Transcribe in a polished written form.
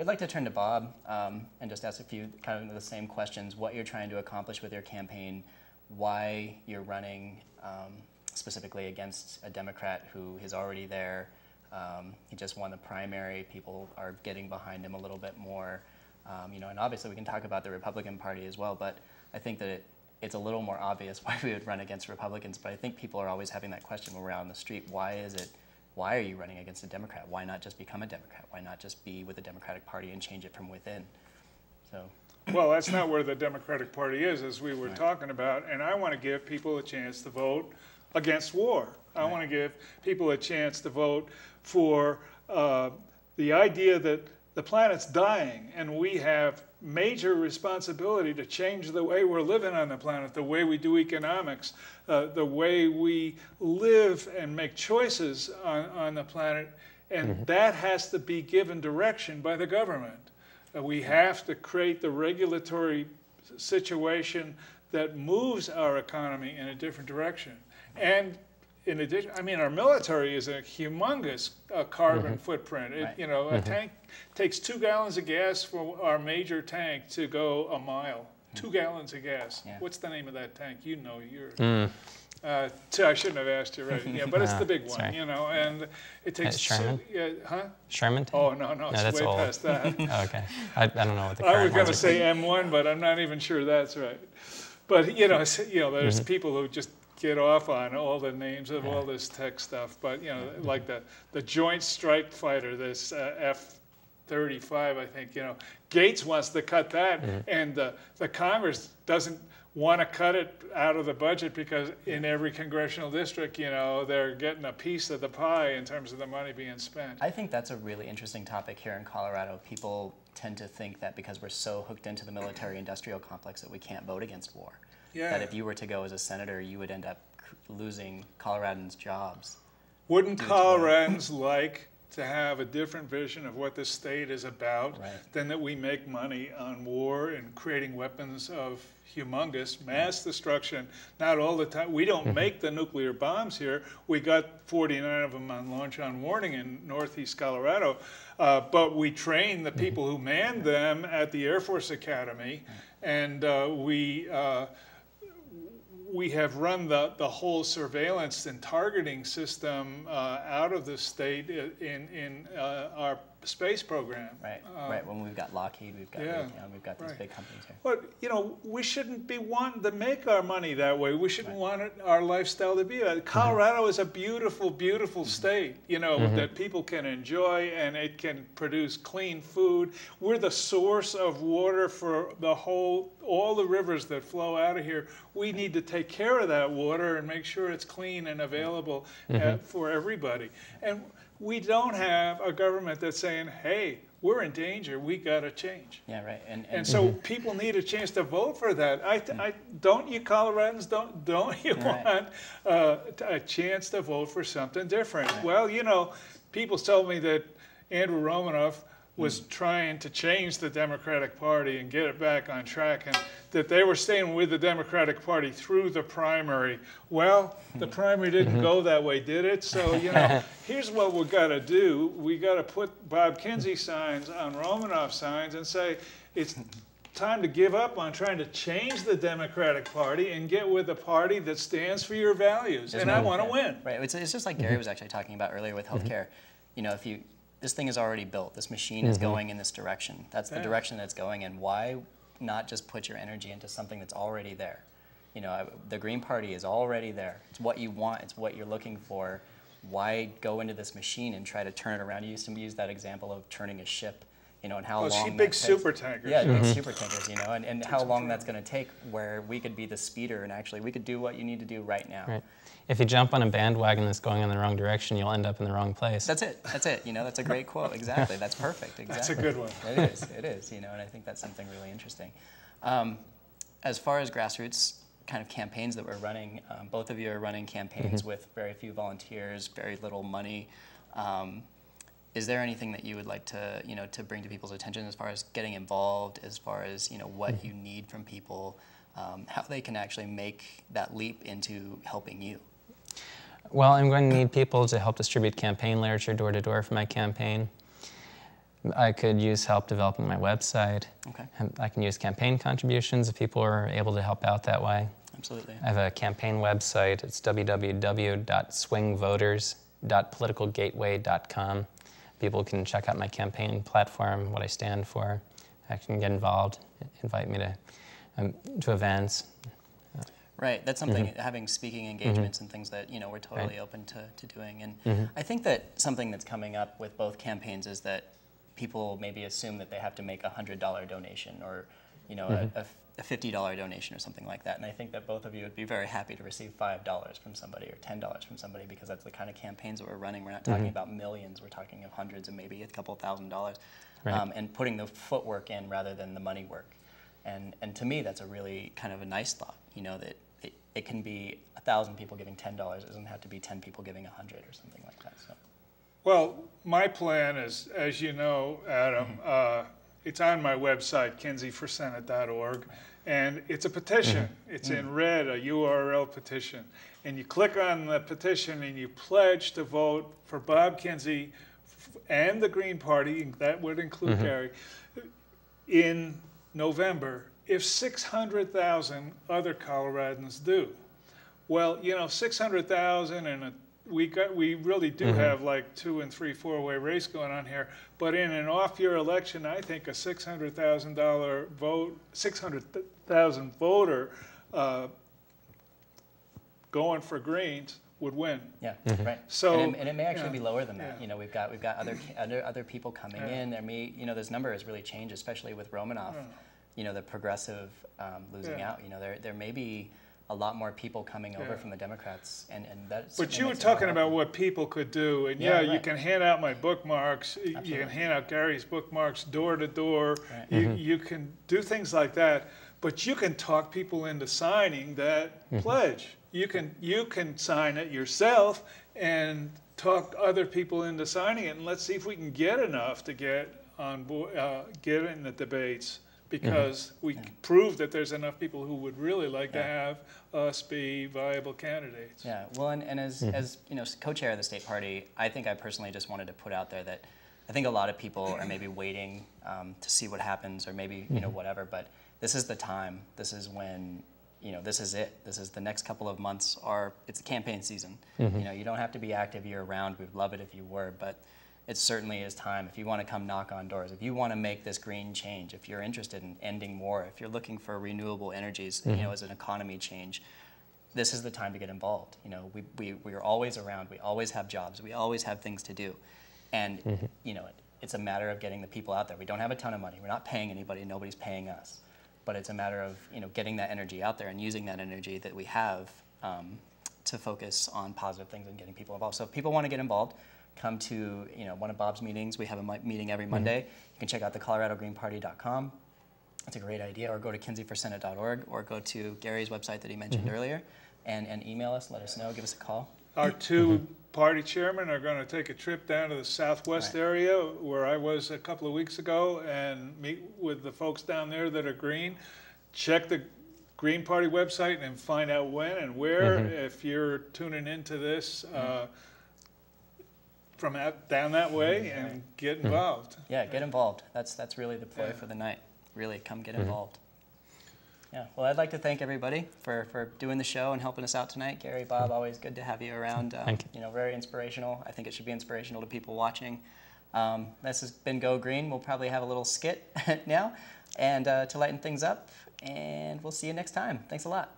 We'd like to turn to Bob and just ask a few kind of the same questions, what you're trying to accomplish with your campaign, why you're running specifically against a Democrat who is already there. He just won the primary. People are getting behind him a little bit more. You know, and obviously we can talk about the Republican Party as well, but I think that it's a little more obvious why we would run against Republicans. But I think people are always having that question when we're out on the street. Why are you running against a Democrat? Why not just become a Democrat? Why not just be with the Democratic Party and change it from within? So. Well, that's not where the Democratic Party is, as we were talking about. And I want to give people a chance to vote against war. I want to give people a chance to vote for the idea that the planet's dying and we have major responsibility to change the way we're living on the planet, the way we do economics, the way we live and make choices on the planet, and that has to be given direction by the government. We have to create the regulatory situation that moves our economy in a different direction. And in addition, I mean, our military is a humongous carbon footprint. You know, a tank takes 2 gallons of gas for our major tank to go a mile. 2 gallons of gas. Yeah. What's the name of that tank? You know, you're. I shouldn't have asked you, right? Yeah, but it's the big one, sorry. You know, and it takes. Sherman? Sherman tank? Oh no, it's way old. past that. Oh, okay, I don't know what the. I was going to say M1, but I'm not even sure that's right. But you know, there's people who just get off on all the names of all this tech stuff, but you know, like the Joint Strike Fighter, this F-35, I think, you know, Gates wants to cut that, and the Congress doesn't want to cut it out of the budget because in every congressional district, you know, they're getting a piece of the pie in terms of the money being spent. I think that's a really interesting topic here in Colorado. People tend to think that because we're so hooked into the military-industrial complex that we can't vote against war. Yeah. That if you were to go as a senator, you would end up losing Coloradans' jobs. Wouldn't Coloradans like to have a different vision of what this state is about than that we make money on war and creating weapons of humongous mass destruction? Not all the time. We don't make the nuclear bombs here. We got 49 of them on launch on warning in northeast Colorado, but we train the people who man them at the Air Force Academy, and we have run the whole surveillance and targeting system out of the state in our space program. Right. When we've got Lockheed, we've got we've got these big companies here. But you know, we shouldn't be wanting to make our money that way. We shouldn't want our lifestyle to be that. Colorado is a beautiful, beautiful state. You know, that people can enjoy, and it can produce clean food. We're the source of water for all the rivers that flow out of here. We need to take care of that water and make sure it's clean and available for everybody. And we don't have a government that's saying, hey, we're in danger, we got to change. Yeah, right. And so people need a chance to vote for that. Don't you Coloradans, don't you want a chance to vote for something different? Well, you know, people told me that Andrew Romanoff was trying to change the Democratic Party and get it back on track, and that they were staying with the Democratic Party through the primary. Well, the primary didn't go that way, did it? So, you know, here's what we got to do. We got to put Bob Kinsey signs on Romanoff signs and say, it's time to give up on trying to change the Democratic Party and get with a party that stands for your values. And I want to win. Right. It's just like Gary was actually talking about earlier with healthcare. You know, this thing is already built. This machine is going in this direction. That's the direction that it's going in. Why not just put your energy into something that's already there? You know, the Green Party is already there. It's what you want. It's what you're looking for. Why go into this machine and try to turn it around? You used to use that example of turning a ship, you know, and how long big super tankers. Yeah, big super tankers, you know, and how long that's going to take, where we could be the speeder and actually we could do what you need to do right now. Right. If you jump on a bandwagon that's going in the wrong direction, you'll end up in the wrong place. That's it. You know, that's a great quote. Exactly. That's perfect. Exactly. That's a good one. It is, you know, and I think that's something really interesting. As far as grassroots kind of campaigns that we're running, both of you are running campaigns with very few volunteers, very little money. Is there anything that you would like to, you know, to bring to people's attention as far as getting involved, as far as, you know, what you need from people, how they can actually make that leap into helping you? Well, I'm going to need people to help distribute campaign literature door to door for my campaign. I could use help developing my website. Okay. I can use campaign contributions if people are able to help out that way. Absolutely. I have a campaign website. It's www.swingvoters.politicalgateway.com. People can check out my campaign platform, what I stand for. I can get involved, invite me to events. Right, that's something, having speaking engagements and things that, we're totally open to doing. And I think that something that's coming up with both campaigns is that people maybe assume that they have to make a $100 donation or, a $50 donation or something like that. And I think that both of you would be very happy to receive $5 from somebody or $10 from somebody, because that's the kind of campaigns that we're running. We're not talking about millions, we're talking of hundreds and maybe a couple $1,000s. Right. And putting the footwork in rather than the money work. And to me, that's a really kind of a nice thought, that it can be 1,000 people giving $10. It doesn't have to be 10 people giving 100 or something like that. So. Well, my plan is, as you know, Adam, it's on my website, kinseyforsenate.org, and it's a petition. It's in red, a URL petition. And you click on the petition and you pledge to vote for Bob Kinsey and the Green Party, that would include Gary, in November, if 600,000 other Coloradans do. Well, 600,000, and we really do have like 2- and 3-, 4-way race going on here. But in an off-year election, I think a $600,000 vote, 600,000 voter going for Greens would win. Yeah, right. So, and it may actually be lower than that. We've got other people coming in. There may, this number has really changed, especially with Romanoff. The progressive losing out. There may be a lot more people coming over from the Democrats, and that's. But you were talking about what people could do, and right. you can hand out my bookmarks. Absolutely. You can hand out Gary's bookmarks door to door. Right. You can do things like that, but you can talk people into signing that pledge. You can sign it yourself and talk other people into signing it, and let's see if we can get enough to get on board, get in the debates. Because we proved that there's enough people who would really like to have us be viable candidates. Yeah, well, and as co-chair of the state party, I think I personally just wanted to put out there that I think a lot of people are maybe waiting to see what happens, or maybe whatever. But this is the time. This is when this is it. This is the next couple of months. It's the campaign season. You don't have to be active year round. We'd love it if you were, but it certainly is time. If you want to come knock on doors, if you want to make this green change, if you're interested in ending war, if you're looking for renewable energies, as an economy change, this is the time to get involved. We're always around. We always have jobs. We always have things to do, and it's a matter of getting the people out there. We don't have a ton of money. We're not paying anybody. Nobody's paying us, but it's a matter of getting that energy out there and using that energy that we have to focus on positive things and getting people involved. So if people want to get involved, come to one of Bob's meetings. We have a meeting every Monday. You can check out the ColoradoGreenParty.com. That's a great idea. Or go to KinseyForSenate.org, or go to Gary's website that he mentioned earlier, and email us. Let us know. Give us a call. Our two party chairmen are going to take a trip down to the southwest area where I was a couple of weeks ago and meet with the folks down there that are green. Check the Green Party website and find out when and where. If you're tuning into this from down that way, and get involved. Yeah, get involved. That's really the play for the night. Really, come get involved. Yeah, well, I'd like to thank everybody for doing the show and helping us out tonight. Gary, Bob, always good to have you around. Thank you. Very inspirational. I think it should be inspirational to people watching. This has been Go Green. We'll probably have a little skit now, and to lighten things up, and we'll see you next time. Thanks a lot.